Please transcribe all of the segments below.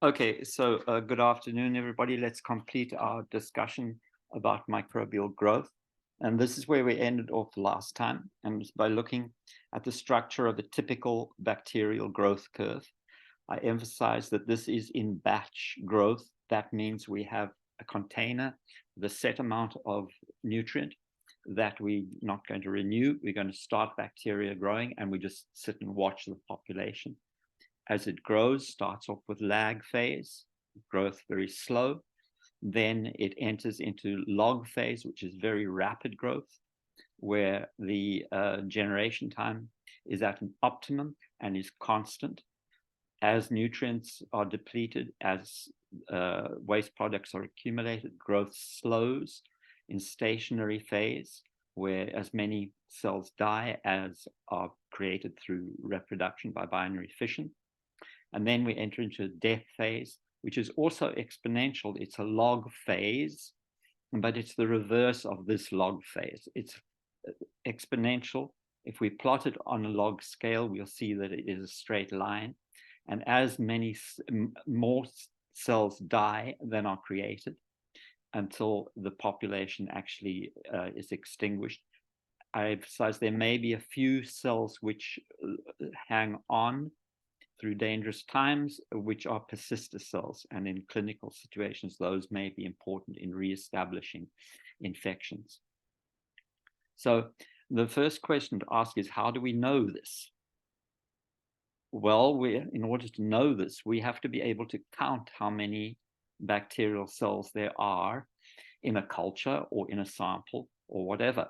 Okay, so good afternoon, everybody. Let's complete our discussion about microbial growth. And this is where we ended off last time, and by looking at the structure of a typical bacterial growth curve. I emphasize that this is in batch growth. That means we have a container, the set amount of nutrient that we're not going to renew. We're going to start bacteria growing, and we just sit and watch the population as it grows. Starts off with lag phase, growth very slow. Then it enters into log phase, which is very rapid growth, where the generation time is at an optimum and is constant. As nutrients are depleted, as waste products are accumulated, growth slows in stationary phase, where as many cells die as are created through reproduction by binary fission. And then we enter into a death phase, which is also exponential. It's a log phase, but it's the reverse of this log phase. It's exponential. If we plot it on a log scale, we'll see that it is a straight line. And as many more cells die than are created until the population actually is extinguished. I emphasize there may be a few cells which hang on through dangerous times, which are persister cells. And in clinical situations, those may be important in reestablishing infections. So the first question to ask is, how do we know this? Well, in order to know this, we have to be able to count how many bacterial cells there are in a culture or in a sample or whatever.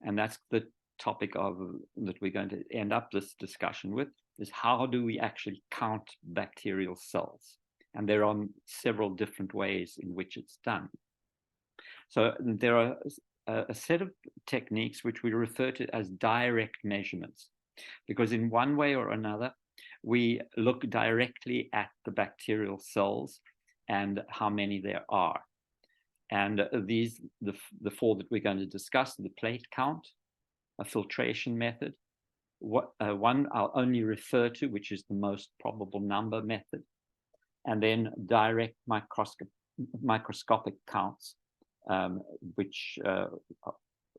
And that's the topic that we're going to end up this discussion with, is how do we actually count bacterial cells? And there are several different ways in which it's done. So there are a set of techniques which we refer to as direct measurements, because in one way or another, we look directly at the bacterial cells and how many there are. And these, the four that we're going to discuss, the plate count, a filtration method, one I'll only refer to, which is the most probable number method, and then direct microscopic counts, which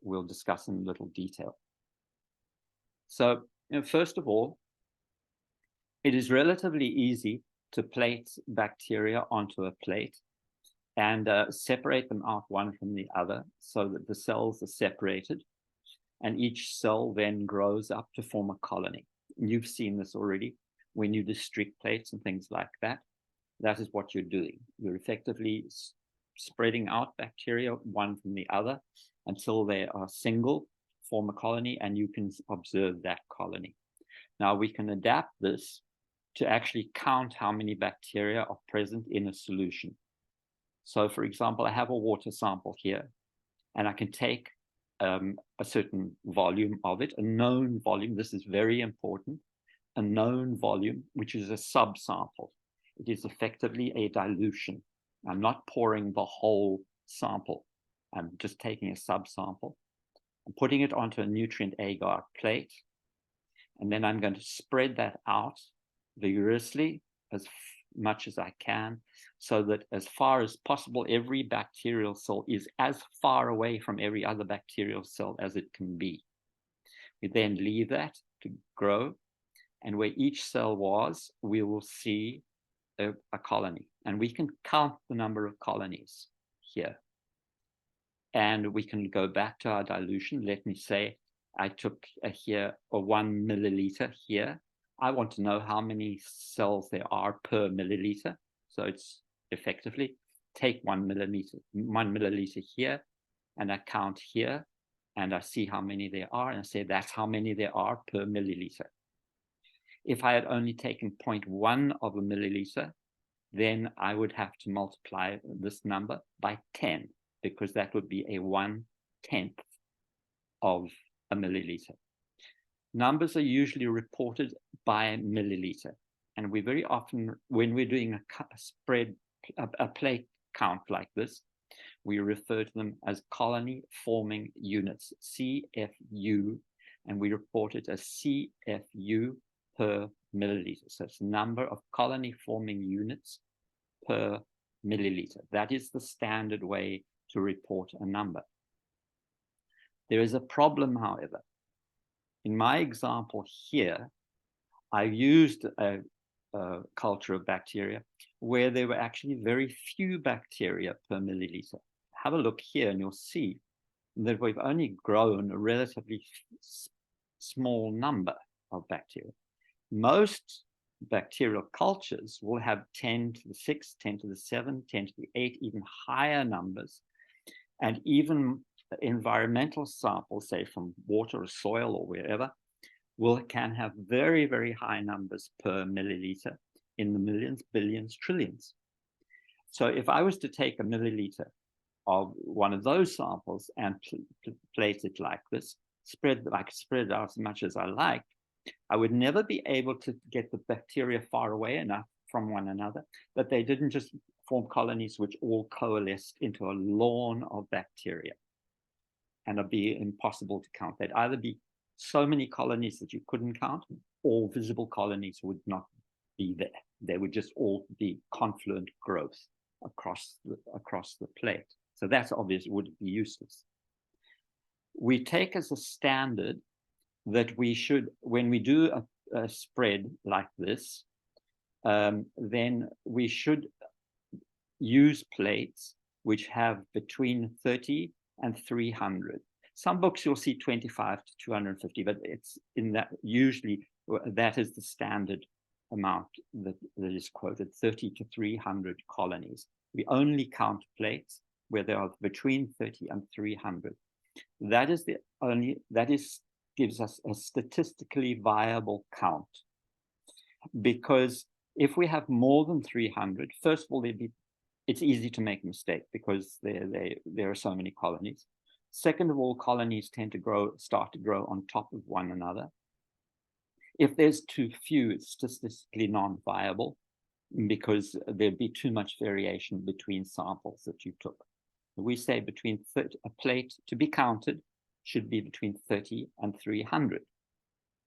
we'll discuss in little detail. So, first of all, it is relatively easy to plate bacteria onto a plate and separate them out one from the other so that the cells are separated, and each cell then grows up to form a colony. You've seen this already when you do strict plates and things like that. That is what you're doing. You're effectively spreading out bacteria one from the other until they are single, form a colony, and you can observe that colony. Now we can adapt this to actually count how many bacteria are present in a solution. So for example, I have a water sample here, and I can take a certain volume of it, a known volume. This is very important, a known volume, which is a subsample. It is effectively a dilution. I'm not pouring the whole sample. I'm just taking a subsample. I'm putting it onto a nutrient agar plate, and then I'm going to spread that out vigorously as much as I can, so that as far as possible, every bacterial cell is as far away from every other bacterial cell as it can be. We then leave that to grow, and where each cell was, we will see a colony, and we can count the number of colonies here. And we can go back to our dilution. Let me say I took here a 1 milliliter here. I want to know how many cells there are per milliliter. So it's effectively take 1 milliliter here, and I count here, and I see how many there are, and I say that's how many there are per milliliter. If I had only taken 0.1 of a milliliter, then I would have to multiply this number by 10, because that would be a 1/10 of a milliliter. Numbers are usually reported by milliliter. And we very often, when we're doing a plate count like this, we refer to them as colony forming units, CFU, and we report it as CFU per milliliter. So it's the number of colony forming units per milliliter. That is the standard way to report a number. There is a problem, however. In my example here, I used a culture of bacteria where there were actually very few bacteria per milliliter. Have a look here and you'll see that we've only grown a relatively small number of bacteria. Most bacterial cultures will have 10 to the 6, 10 to the 7, 10 to the 8, even higher numbers. And even environmental samples, say from water or soil or wherever, can have very, very high numbers per milliliter in the millions, billions, trillions. So if I was to take a milliliter of one of those samples and plate it like this, spread it out as much as I like, I would never be able to get the bacteria far away enough from one another that they didn't just form colonies which all coalesced into a lawn of bacteria. And it'd be impossible to count. They'd either be so many colonies that you couldn't count, or visible colonies would not be there. They would just all be confluent growth across the plate. So that's obvious, would be useless. We take as a standard that we should, when we do a spread like this, then we should use plates which have between 30 and 300. Some books you'll see 25 to 250, but it's in that, usually that is the standard amount that is quoted, 30 to 300 colonies. We only count plates where there are between 30 and 300. That gives us a statistically viable count. Because if we have more than 300, first of all, it's easy to make a mistake because there are so many colonies. Second of all, colonies tend to start to grow on top of one another. If there's too few, it's statistically non-viable because there'd be too much variation between samples that you took. We say between 30, a plate to be counted should be between 30 and 300.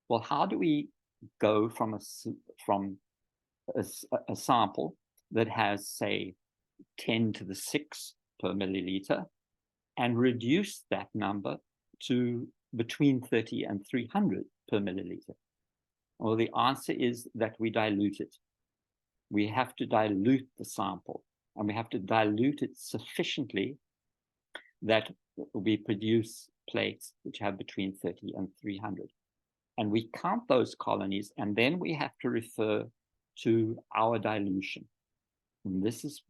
Well, how do we go from a sample that has, say, 10 to the 6 per milliliter and reduce that number to between 30 and 300 per milliliter? Well, the answer is that we dilute it. We have to dilute the sample, and we have to dilute it sufficiently that we produce plates which have between 30 and 300. And we count those colonies, and then we have to refer to our dilution. And this is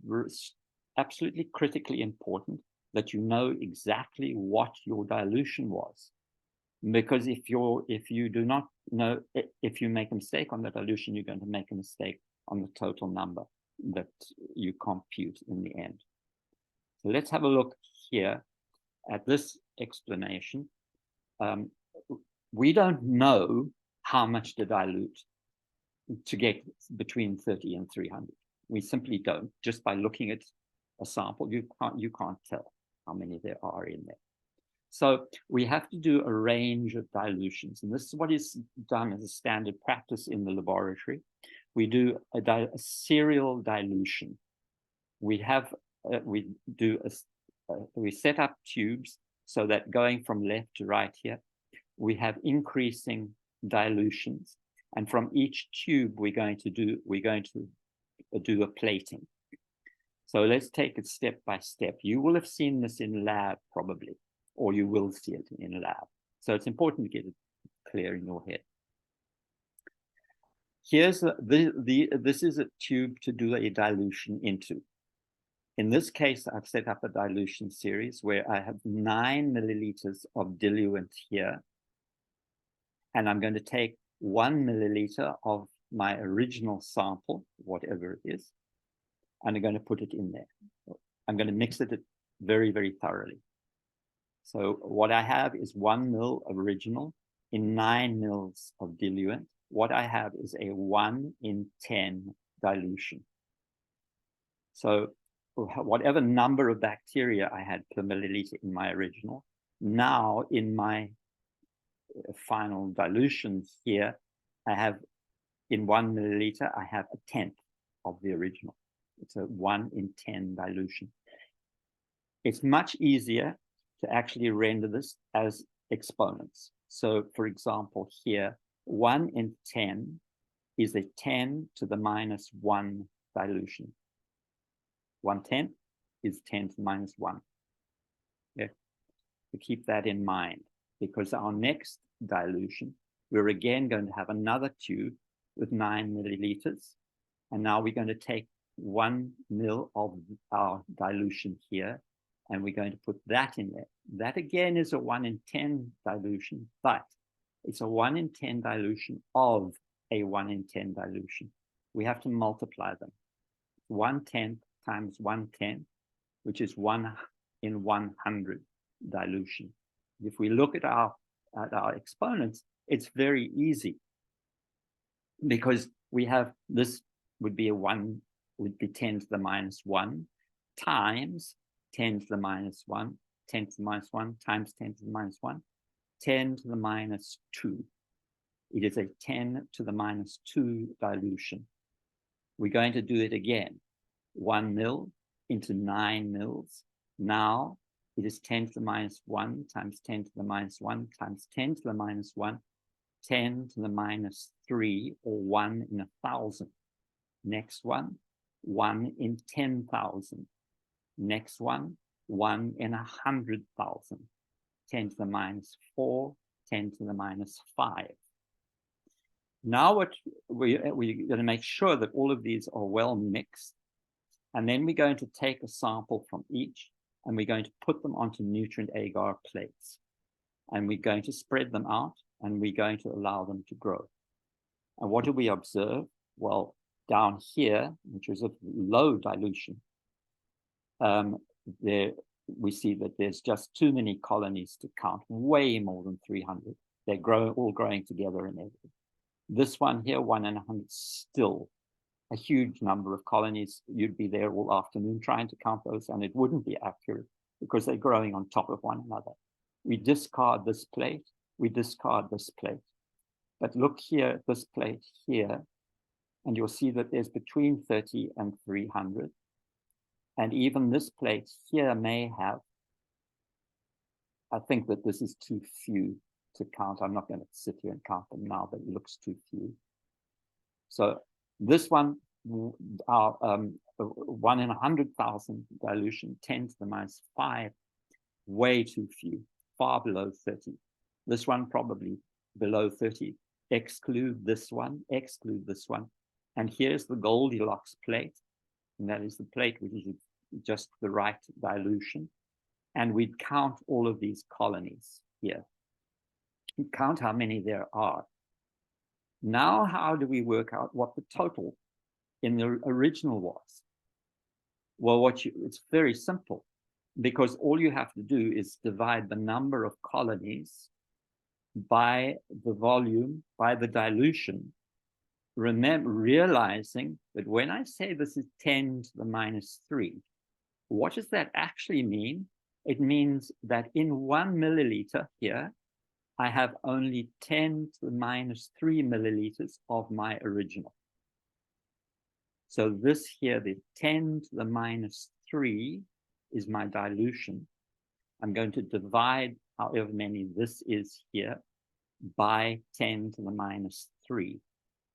absolutely critically important that you know exactly what your dilution was. Because if you do not know, if you make a mistake on the dilution, you're going to make a mistake on the total number that you compute in the end. So let's have a look here at this explanation. We don't know how much to dilute to get between 30 and 300. We simply don't. Just by looking at a sample, you can't tell how many there are in there. So we have to do a range of dilutions, and this is what is done as a standard practice in the laboratory. We do a serial dilution. We set up tubes so that going from left to right here, we have increasing dilutions, and from each tube we're going to do a plating. So let's take it step by step. You will have seen this in lab probably, or you will see it in lab. So it's important to get it clear in your head. Here's this is a tube to do a dilution into. In this case, I've set up a dilution series where I have 9 milliliters of diluent here. And I'm going to take 1 milliliter of my original sample, whatever it is, and I'm going to put it in there. I'm going to mix it very, very thoroughly. So what I have is 1 ml of original in 9 mils of diluent. What I have is a 1 in 10 dilution. So whatever number of bacteria I had per milliliter in my original, now in my final dilutions here, I have in 1 milliliter, I have 1/10 of the original It's a 1 in 10 dilution. It's much easier to actually render this as exponents. So for example, here, 1 in 10 is a 10 to the minus 1 dilution. 1/10 is 10 to the minus 1. Yeah. To keep that in mind, because our next dilution, we're again going to have another tube with 9 milliliters. And now we're going to take 1 mil of our dilution here, and we're going to put that in there. That again is a 1 in 10 dilution, but it's a 1 in 10 dilution of a 1 in 10 dilution. We have to multiply them. 1/10 times 1/10, which is 1 in 100 dilution. If we look at our exponents, it's very easy, because we have this would be 10 to the minus 1 times 10 to the minus 1, 10 to the minus 1 times 10 to the minus 1, 10 to the minus 2. It is a 10 to the minus 2 dilution. We're going to do it again. 1 mil into 9 mils. Now it is 10 to the minus 1 times 10 to the minus 1 times 10 to the minus 1, 10 to the minus 3, or 1 in 1,000. Next one, 1 in 10,000. Next one, 1 in 100,000. 10 to the minus 4, 10 to the minus 5. Now what we're going to make sure that all of these are well mixed. And then we're going to take a sample from each, and we're going to put them onto nutrient agar plates. And we're going to spread them out, and we're going to allow them to grow. And what do we observe? Well, down here, which is a low dilution, there we see that there's just too many colonies to count, way more than 300. They're all growing together and everything. This one here, 1 in 100, still a huge number of colonies. You'd be there all afternoon trying to count those, and it wouldn't be accurate because they're growing on top of one another. We discard this plate, we discard this plate. But look here at this plate here, and you'll see that there's between 30 and 300. And even this plate here may have, I think that this is too few to count. I'm not going to sit here and count them now, but it looks too few. So this one, our 1 in 100,000 dilution, 10 to the minus 5, way too few, far below 30. This one probably below 30. Exclude this one, exclude this one. And here's the Goldilocks plate, and that is the plate which is just the right dilution. And we'd count all of these colonies here. We count how many there are. Now, how do we work out what the total in the original was? Well, it's very simple, because all you have to do is divide the number of colonies by the volume, by the dilution. Remember, realizing that when I say this is 10 to the minus 3, what does that actually mean? It means that in 1 milliliter here, I have only 10 to the minus 3 milliliters of my original. So this here, the 10 to the minus 3 is my dilution. I'm going to divide however many this is here by 10 to the minus 3.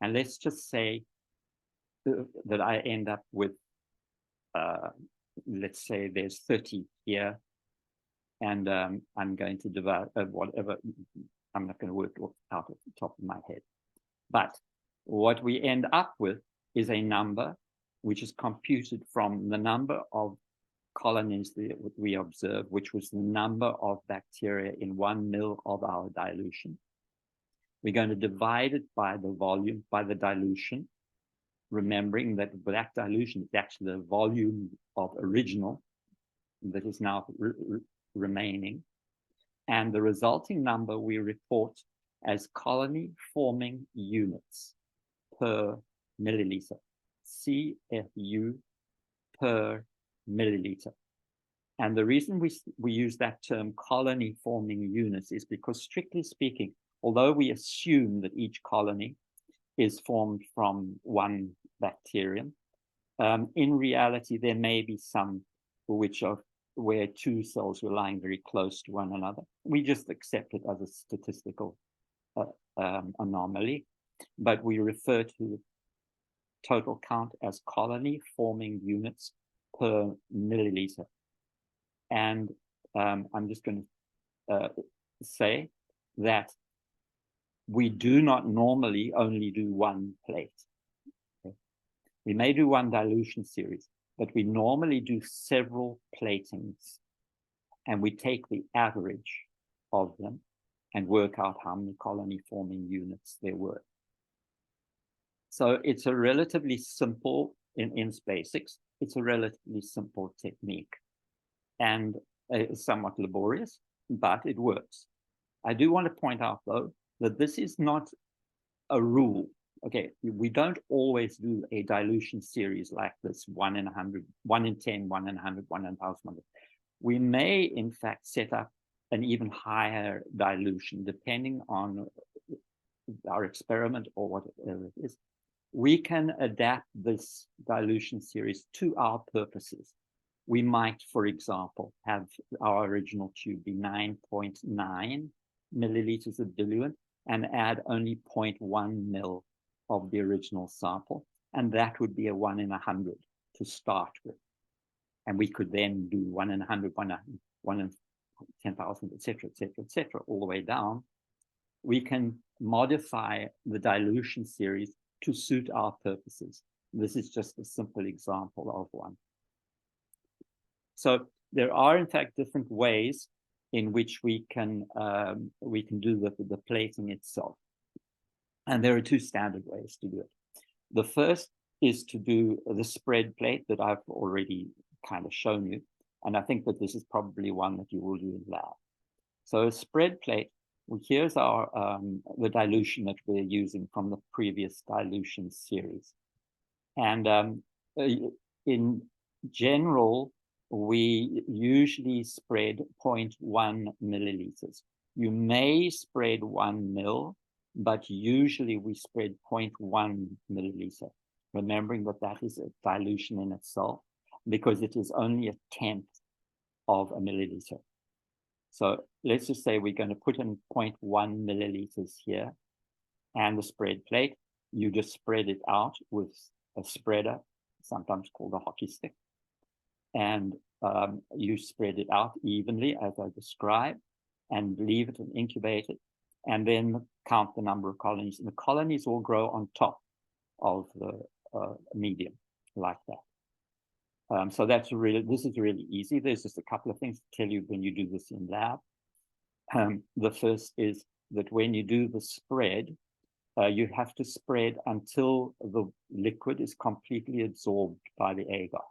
And let's just say that I end up with, let's say there's 30 here, and I'm going to divide whatever, I'm not going to work it out at the top of my head. But what we end up with is a number which is computed from the number of colonies that we observe, which was the number of bacteria in 1 mil of our dilution. We're going to divide it by the volume, by the dilution, remembering that that dilution is actually the volume of original that is now remaining. And the resulting number we report as colony forming units per milliliter, CFU per milliliter. And the reason we use that term colony forming units is because, strictly speaking, although we assume that each colony is formed from one bacterium, In reality, there may be some which are where two cells were lying very close to one another. We just accept it as a statistical anomaly, but we refer to total count as colony forming units per milliliter. And I'm just going to say that we do not normally only do one plate. Okay? We may do one dilution series, but we normally do several platings, and we take the average of them and work out how many colony forming units there were. So it's a relatively simple, in basics, it's a relatively simple technique, and somewhat laborious, but it works. I do want to point out, though, that this is not a rule. Okay, we don't always do a dilution series like this, 1 in 100, 1 in 10, 1 in 100, 1 in 1,000. We may, in fact, set up an even higher dilution, depending on our experiment or whatever it is. We can adapt this dilution series to our purposes. We might, for example, have our original tube be 9.9 milliliters of diluent and add only 0.1 mil of the original sample. And that would be a 1 in 100 to start with. And we could then do 1 in 100, 1 in 10,000, et cetera, all the way down. We can modify the dilution series to suit our purposes. This is just a simple example of one. So there are, in fact, different ways in which we can do the plating itself. And there are two standard ways to do it. The first is to do the spread plate that I've already kind of shown you. And I think that this is probably one that you will do in lab. So a spread plate, well, here's our the dilution that we're using from the previous dilution series. And in general, we usually spread 0.1 milliliters. You may spread 1 mil, but usually we spread 0.1 milliliter, remembering that that is a dilution in itself, because it is only a tenth of a milliliter. So let's just say we're going to put in 0.1 milliliters here and the spread plate. You just spread it out with a spreader, sometimes called a hockey stick. And you spread it out evenly, as I described, and leave it and incubate it, and then count the number of colonies. And the colonies will grow on top of the medium, like that. So this is really easy. There's just a couple of things to tell you when you do this in lab. The first is that when you do the spread, you have to spread until the liquid is completely absorbed by the agar.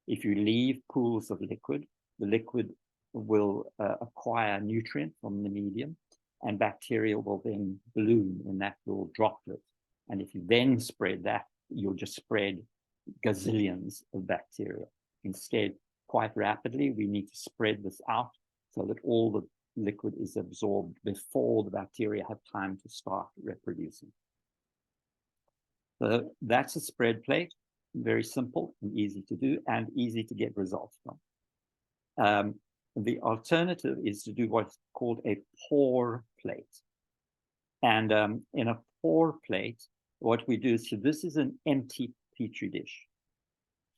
If you leave pools of liquid, the liquid will acquire nutrient from the medium, and bacteria will then bloom in that little droplet. And if you then spread that, you'll just spread gazillions of bacteria. Instead, quite rapidly, we need to spread this out so that all the liquid is absorbed before the bacteria have time to start reproducing. So that's a spread plate. Very simple and easy to do and easy to get results from. The alternative is to do what's called a pour plate. And in a pour plate, what we do is, so this is an empty Petri dish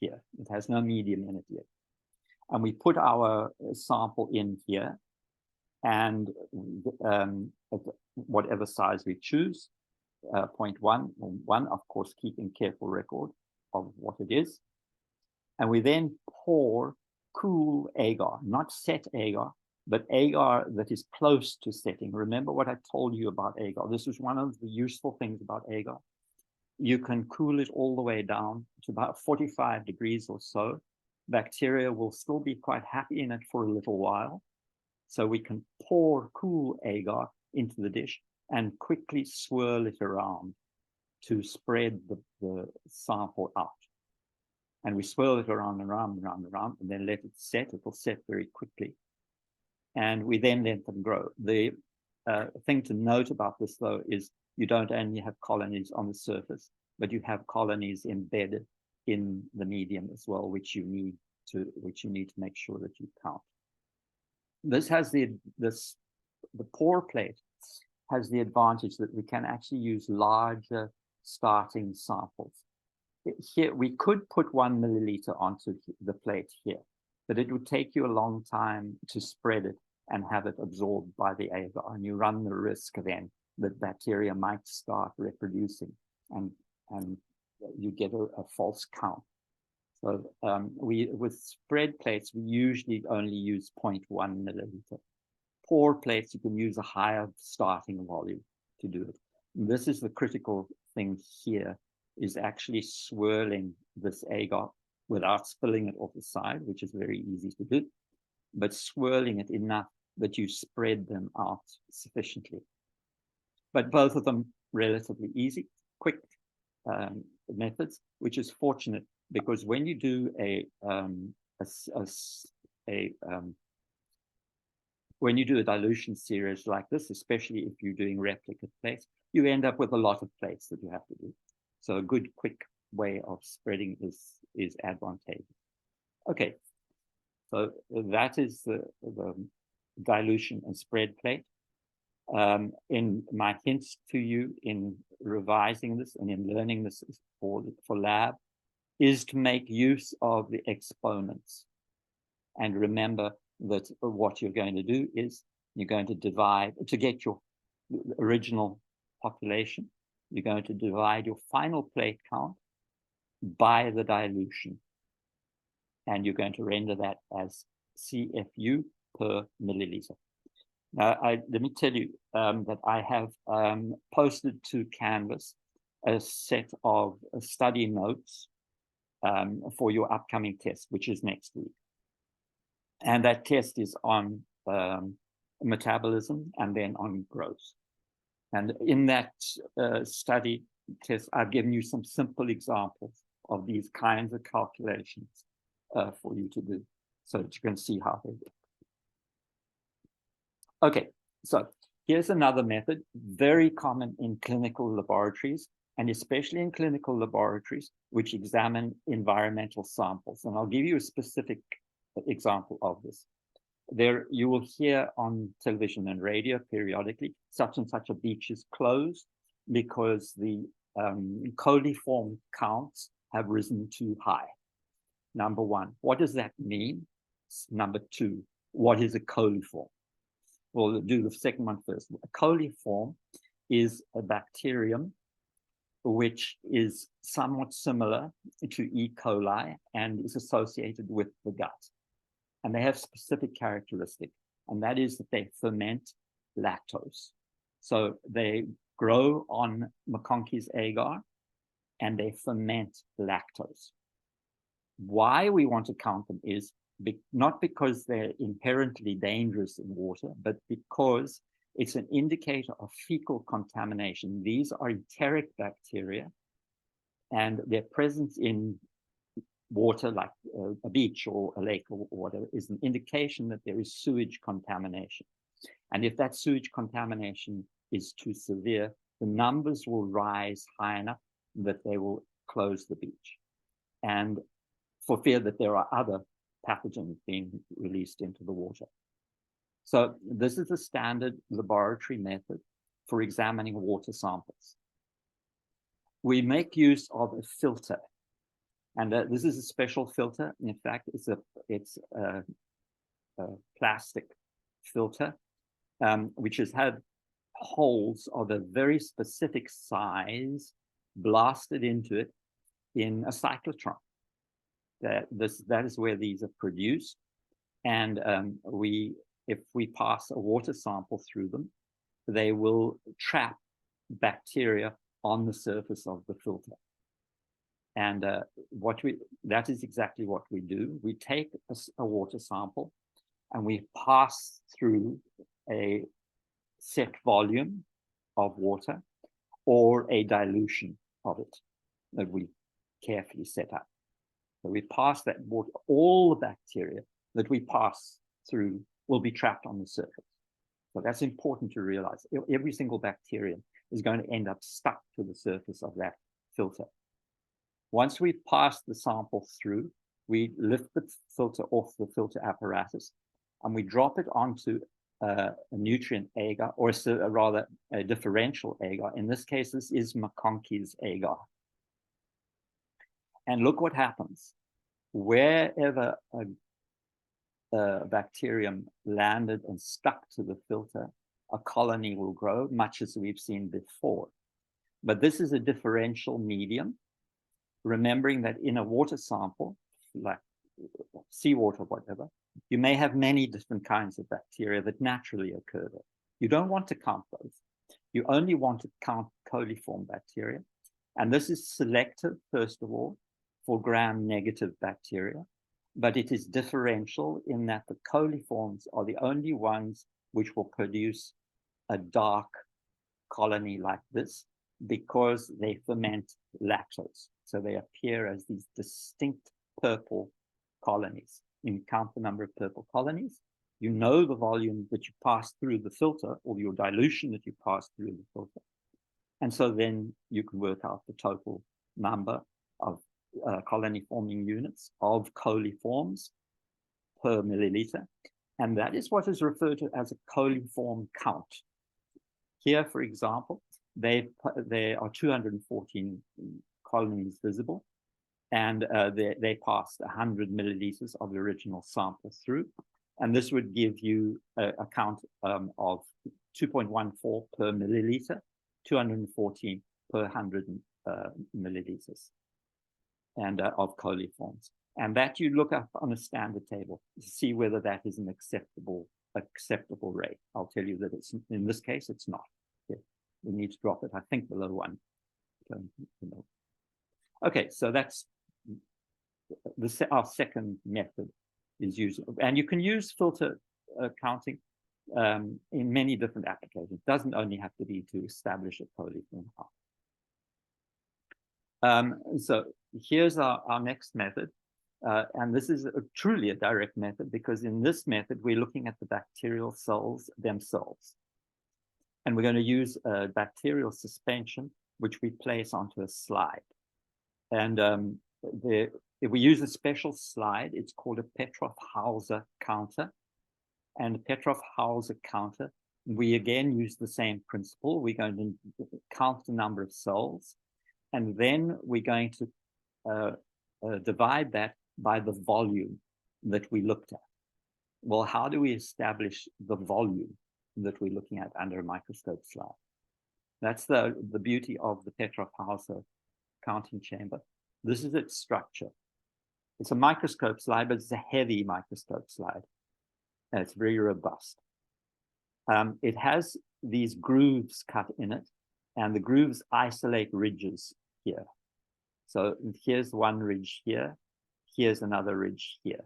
here. It has no medium in it yet. And we put our sample in here, and at whatever size we choose, 0.1 or 1, of course, keeping careful record of what it is. And we then pour cool agar, not set agar, but agar that is close to setting. Remember what I told you about agar. This is one of the useful things about agar. You can cool it all the way down to about 45 degrees or so. Bacteria will still be quite happy in it for a little while. So we can pour cool agar into the dish and quickly swirl it around to spread the sample out. And we swirl it around and around and around and around, and then let it set. It will set very quickly. And we then let them grow. The thing to note about this, though, is you don't only have colonies on the surface, but you have colonies embedded in the medium as well, which you need to make sure that you count. This has the pore plate has the advantage that we can actually use larger starting samples. Here, we could put 1 milliliter onto the plate here, but it would take you a long time to spread it and have it absorbed by the agar, and you run the risk then that bacteria might start reproducing, and you get a false count. So with spread plates, we usually only use 0.1 milliliter. Pore plates, you can use a higher starting volume to do it. And this is the critical thing here, is actually swirling this agar without spilling it off the side, which is very easy to do, but swirling it enough that you spread them out sufficiently. But both of them relatively easy, quick methods, which is fortunate, because when you do when you do a dilution series like this, especially if you're doing replicate plates, you end up with a lot of plates that you have to do. So a good, quick way of spreading is advantageous. Okay, so that is the dilution and spread plate. In my hints to you in revising this and in learning this for lab is to make use of the exponents. And remember that what you're going to do is you're going to divide, to get your original population, you're going to divide your final plate count by the dilution. And you're going to render that as CFU per milliliter. Now, let me tell you that I have posted to Canvas a set of study notes for your upcoming test, which is next week. And that test is on metabolism and then on growth. And in that study test, I've given you some simple examples of these kinds of calculations for you to do, so that you can see how they work. Okay, so here's another method, very common in clinical laboratories, and especially in clinical laboratories which examine environmental samples. And I'll give you a specific example of this. There, you will hear on television and radio periodically, such and such a beach is closed because the coliform counts have risen too high. Number one, what does that mean? Number two, what is a coliform? We'll do the second one first. A coliform is a bacterium which is somewhat similar to E. coli and is associated with the gut. And they have specific characteristic, and that is that they ferment lactose. So they grow on McConkey's agar and they ferment lactose. Why we want to count them is not because they're inherently dangerous in water, but because it's an indicator of fecal contamination. These are enteric bacteria, and their presence in water, like a beach or a lake or whatever, is an indication that there is sewage contamination. And if that sewage contamination is too severe, the numbers will rise high enough that they will close the beach. And for fear that there are other pathogens being released into the water. So this is a standard laboratory method for examining water samples. We make use of a filter, and this is a special filter. In fact, it's a plastic filter, which has had holes of a very specific size blasted into it in a cyclotron. That is where these are produced, and if we pass a water sample through them, they will trap bacteria on the surface of the filter. And that is exactly what we do. We take a water sample and we pass through a set volume of water or a dilution of it that we carefully set up. So we pass that water, all the bacteria that we pass through will be trapped on the surface. So that's important to realize. Every single bacterium is going to end up stuck to the surface of that filter. Once we've passed the sample through, we lift the filter off the filter apparatus and we drop it onto a nutrient agar, or rather a differential agar. In this case, this is McConkey's agar. And look what happens. Wherever a bacterium landed and stuck to the filter, a colony will grow, much as we've seen before. But this is a differential medium, remembering that in a water sample, like seawater, whatever, you may have many different kinds of bacteria that naturally occur there. You don't want to count those. You only want to count coliform bacteria. And this is selective, first of all, for gram-negative bacteria, but it is differential in that the coliforms are the only ones which will produce a dark colony like this because they ferment lactose. So they appear as these distinct purple colonies. You count the number of purple colonies, you know the volume that you pass through the filter or your dilution that you pass through the filter. And so then you can work out the total number of colony forming units of coliforms per milliliter. And that is what is referred to as a coliform count. Here, for example, there are 214 colonies visible, and they passed 100 milliliters of the original sample through. And this would give you a count of 2.14 per milliliter, 214 per 100 milliliters and of coliforms. And that you look up on a standard table to see whether that is an acceptable rate. I'll tell you that it's, in this case, it's not. Okay. We need to drop it, I think, below 1. Okay, so that's our second method is using, and you can use filter counting in many different applications. It doesn't only have to be to establish a coliform count. So here's our next method. And this is truly a direct method, because in this method, we're looking at the bacterial cells themselves. And we're going to use a bacterial suspension, which we place onto a slide. And if we use a special slide, it's called a Petrov-Hauser counter. And the Petrov-Hauser counter, we again use the same principle. We're going to count the number of cells, and then we're going to divide that by the volume that we looked at. Well, how do we establish the volume that we're looking at under a microscope slide? That's the beauty of the Petrov-Hauser counting chamber. This is its structure. It's a microscope slide, but it's a heavy microscope slide. And it's very robust. It has these grooves cut in it, and the grooves isolate ridges here. So here's one ridge here. Here's another ridge here.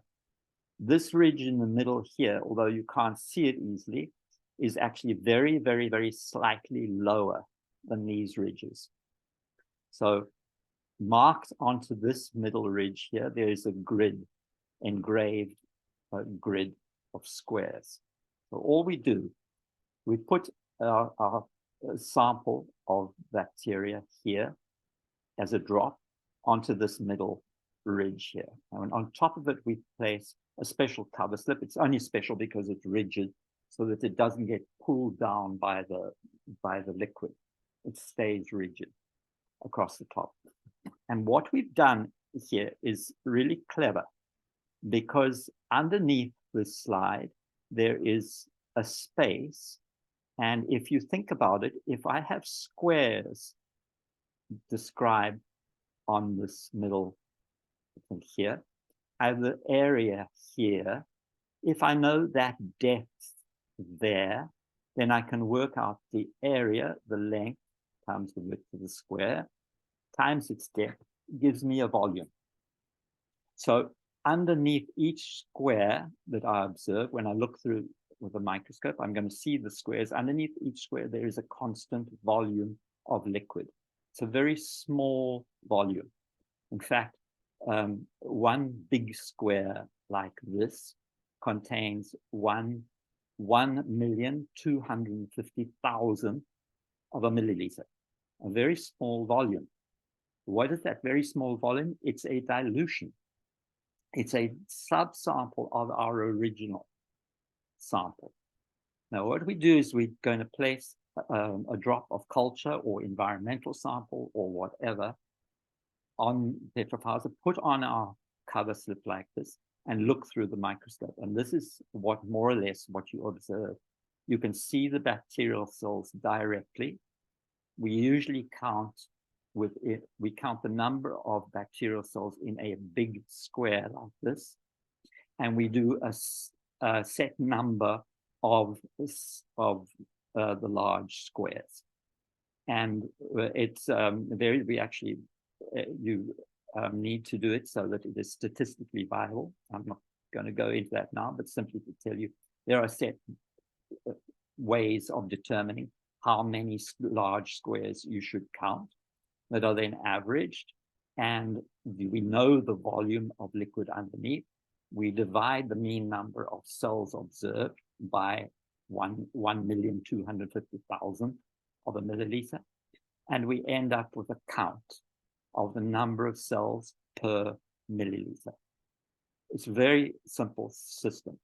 This ridge in the middle here, although you can't see it easily, is actually very, very, very slightly lower than these ridges. So marked onto this middle ridge here, there is a grid, engraved grid of squares. So all we do, we put our sample of bacteria here as a drop onto this middle ridge here. And on top of it, we place a special cover slip. It's only special because it's rigid, so that it doesn't get pulled down by the liquid. It stays rigid across the top. And what we've done here is really clever, because underneath this slide, there is a space. And if you think about it, if I have squares described on this middle thing here, I have the area here. If I know that depth there, then I can work out the area, the length times the width of the square, times its depth, gives me a volume. So underneath each square that I observe, when I look through with a microscope, I'm going to see the squares. Underneath each square, there is a constant volume of liquid. It's a very small volume. In fact, one big square like this contains 1,250,000 of a milliliter, a very small volume. What is that very small volume? It's a dilution. It's a subsample of our original sample. Now, what we do is we're going to place a drop of culture or environmental sample or whatever on tetraphase, put on our cover slip like this, and look through the microscope. And this is what more or less what you observe. You can see the bacterial cells directly. We usually count with it, we count the number of bacterial cells in a big square like this, and we do a set number of the large squares. And it's we actually, you need to do it so that it is statistically viable. I'm not going to go into that now, but simply to tell you, there are set ways of determining how many large squares you should count that are then averaged. And we know the volume of liquid underneath. We divide the mean number of cells observed by 1,250,000 of a milliliter. And we end up with a count of the number of cells per milliliter. It's a very simple system.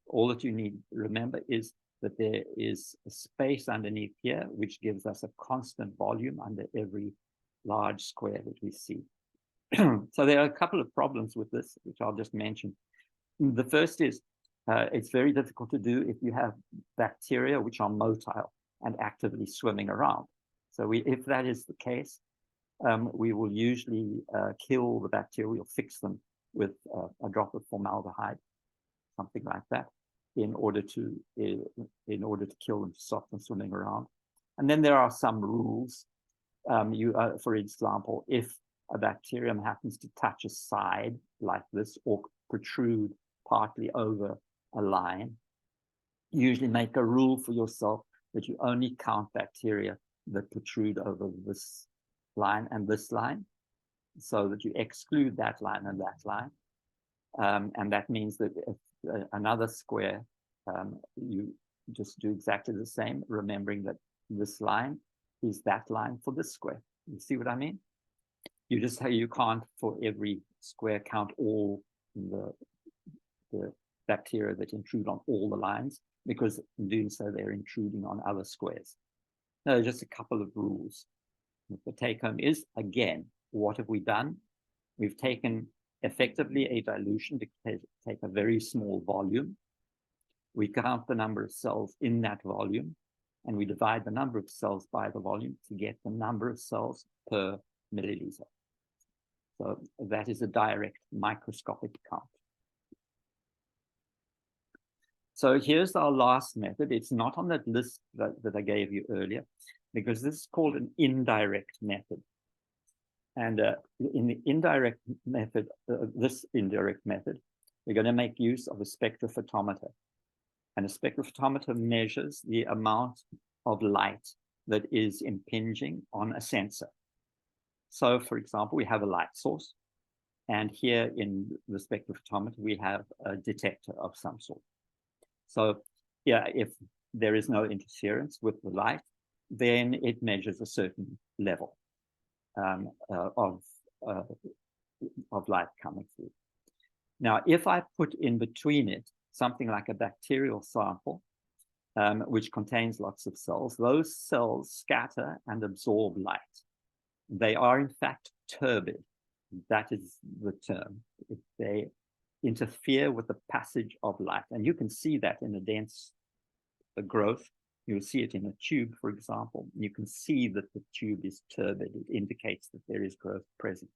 All that you need to remember is that there is a space underneath here, which gives us a constant volume under every large square that we see. So there are a couple of problems with this, which I'll just mention. The first is it's very difficult to do if you have bacteria which are motile and actively swimming around. So if that is the case, we will usually kill the bacteria. We'll fix them with a drop of formaldehyde, something like that, in order to kill them, to stop them swimming around. And then there are some rules. For example, if a bacterium happens to touch a side like this or protrude partly over a line, you usually make a rule for yourself that you only count bacteria that protrude over this line and this line, so that you exclude that line and that line. And that means that if another square, you just do exactly the same, remembering that this line is that line for this square. You see what I mean? You can't for every square count all the bacteria that intrude on all the lines, because in doing so they're intruding on other squares. No, just a couple of rules. The take home is, again, what have we done? We've taken effectively a dilution to take a very small volume. We count the number of cells in that volume, and we divide the number of cells by the volume to get the number of cells per milliliter. So that is a direct microscopic count. So here's our last method. It's not on that list that I gave you earlier, because this is called an indirect method. And in the indirect method, this indirect method, we're going to make use of a spectrophotometer. And a spectrophotometer measures the amount of light that is impinging on a sensor. So, for example, we have a light source. And here in the spectrophotometer, we have a detector of some sort. So, yeah, if there is no interference with the light, then it measures a certain level of light coming through. Now, if I put in between it something like a bacterial sample, which contains lots of cells, those cells scatter and absorb light. They are, in fact, turbid. That is the term. If they interfere with the passage of light. And you can see that in a dense growth. You'll see it in a tube, for example. You can see that the tube is turbid. It indicates that there is growth present.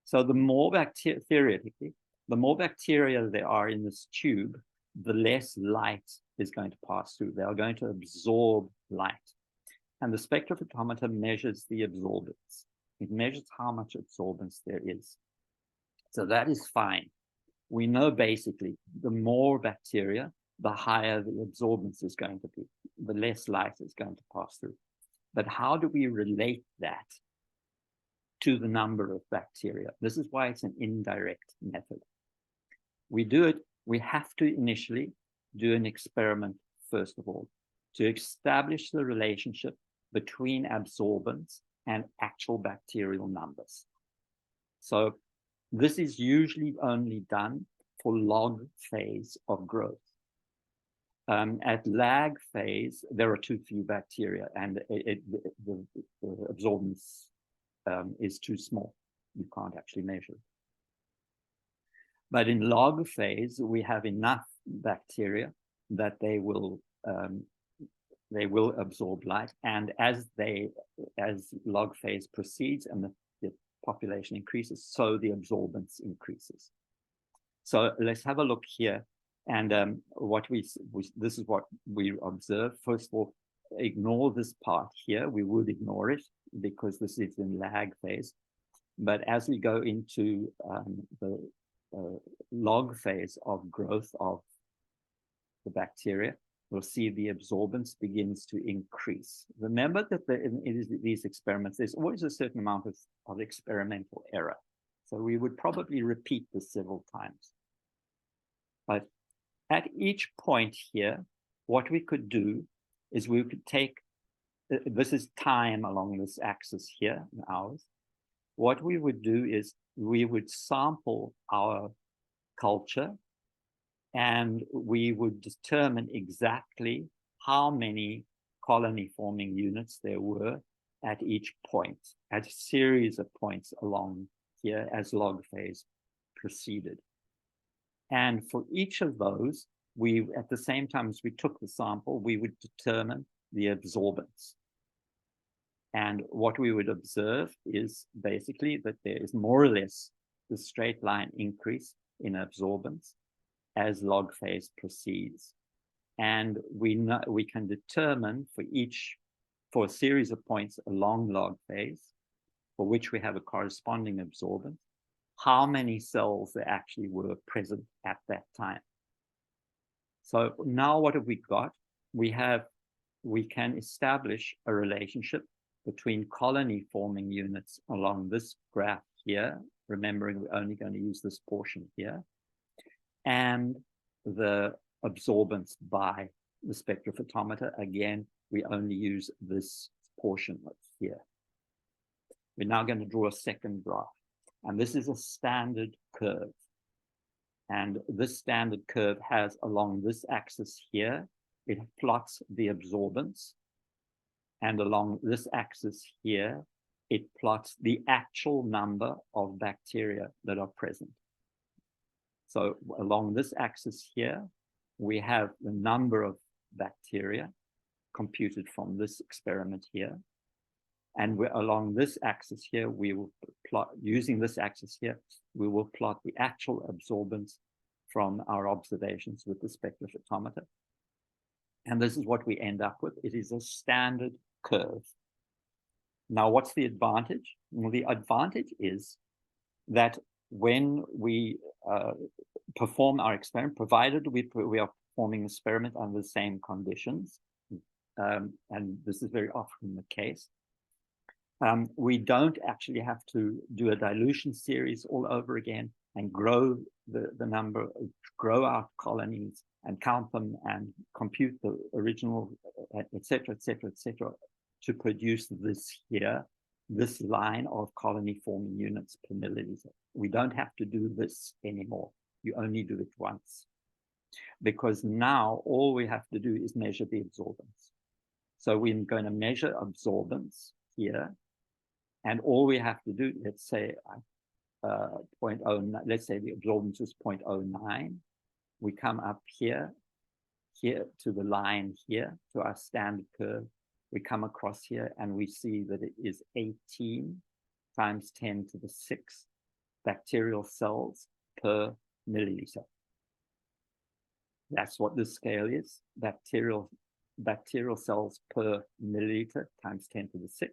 So the more bacteria, theoretically, the more bacteria there are in this tube, the less light is going to pass through. They are going to absorb light. And the spectrophotometer measures the absorbance. It measures how much absorbance there is. So that is fine. We know basically the more bacteria, the higher the absorbance is going to be, the less light is going to pass through. But how do we relate that to the number of bacteria? This is why it's an indirect method. We have to initially do an experiment, first of all, to establish the relationship between absorbance and actual bacterial numbers. So this is usually only done for log phase of growth. At lag phase, there are too few bacteria, and the absorbance is too small. You can't actually measure it. But in log phase, we have enough bacteria that they will absorb light, and as log phase proceeds and the population increases, so the absorbance increases. So let's have a look here, and this is what we observe. First of all, ignore this part here. We would ignore it because this is in lag phase. But as we go into the log phase of growth of the bacteria, we'll see the absorbance begins to increase. Remember that in these experiments, there's always a certain amount of experimental error. So we would probably repeat this several times. But at each point here, what we could do is we could take, this is time along this axis here in hours. What we would do is we would sample our culture, and we would determine exactly how many colony-forming units there were at each point, at a series of points along here as log phase proceeded. And for each of those, we, at the same time as we took the sample, we would determine the absorbance. And what we would observe is basically that there is more or less the straight line increase in absorbance as log phase proceeds. And we can determine for a series of points along log phase, for which we have a corresponding absorbance, how many cells there actually were present at that time. So now what have we got? We can establish a relationship between colony forming units along this graph here, remembering we're only going to use this portion here, and the absorbance by the spectrophotometer. Again, we only use this portion here. We're now going to draw a second graph, and this is a standard curve. And this standard curve has, along this axis here, it plots the absorbance. And along this axis here, it plots the actual number of bacteria that are present. So along this axis here, we have the number of bacteria computed from this experiment here. And along this axis here, we will plot, using this axis here, we will plot the actual absorbance from our observations with the spectrophotometer. And this is what we end up with. It is a standard curve. Now, what's the advantage? Well, the advantage is that when we perform our experiment, provided we are performing the experiment under the same conditions, and this is very often the case, we don't actually have to do a dilution series all over again and grow the number, grow our colonies and count them and compute the original, et cetera, to produce this here, this line of colony forming units per milliliter. We don't have to do this anymore. You only do it once. Because now all we have to do is measure the absorbance. So we're going to measure absorbance here. And all we have to do, let's say 0.09, let's say the absorbance is 0.09. We come up here to the line here, to our standard curve. We come across here and we see that it is 18 times 10 to the 6 bacterial cells per milliliter. That's what this scale is, bacterial cells per milliliter times 10 to the 6.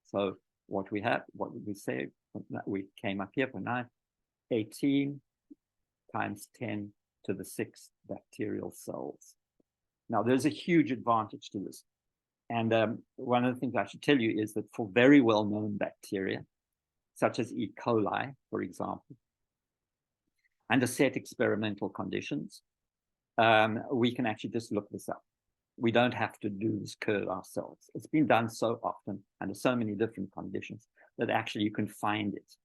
So what we have, what did we say? We came up here for 9, 18 times 10 to the 6 bacterial cells. Now, there's a huge advantage to this. And one of the things I should tell you is that for very well-known bacteria, such as E. coli, for example, under set experimental conditions, we can actually just look this up. We don't have to do this curve ourselves. It's been done so often under so many different conditions that actually you can find it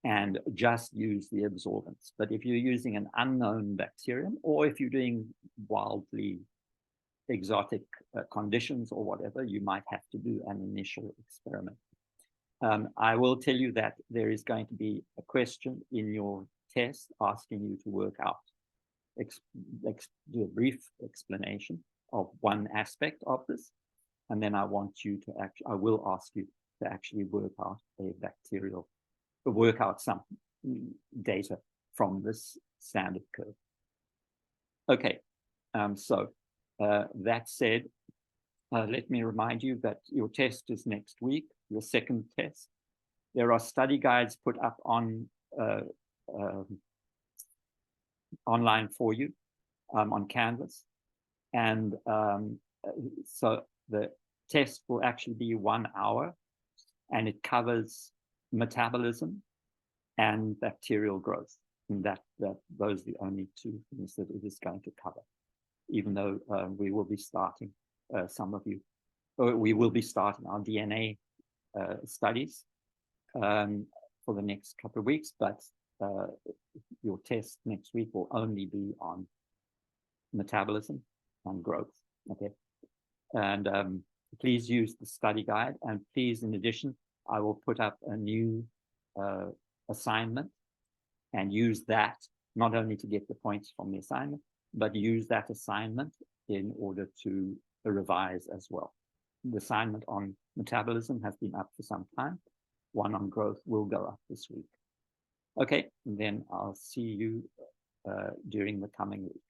and just use the absorbance. But if you're using an unknown bacterium, or if you're doing wildly exotic conditions or whatever, you might have to do an initial experiment. I will tell you that there is going to be a question in your test asking you to work out, do a brief explanation of one aspect of this, and then I want you to I will ask you to actually work out work out some data from this standard curve. Okay, so that said, let me remind you that your test is next week, your second test. There are study guides put up on online for you on Canvas. And so the test will actually be 1 hour, and it covers metabolism and bacterial growth. And those are the only two things that it is going to cover, even though we will be starting, we will be starting our DNA studies for the next couple of weeks, but your test next week will only be on metabolism and growth, okay? And please use the study guide, and please, in addition, I will put up a new assignment and use that not only to get the points from the assignment, but use that assignment in order to revise as well. The assignment on metabolism has been up for some time. One on growth will go up this week. Okay, and then I'll see you during the coming week.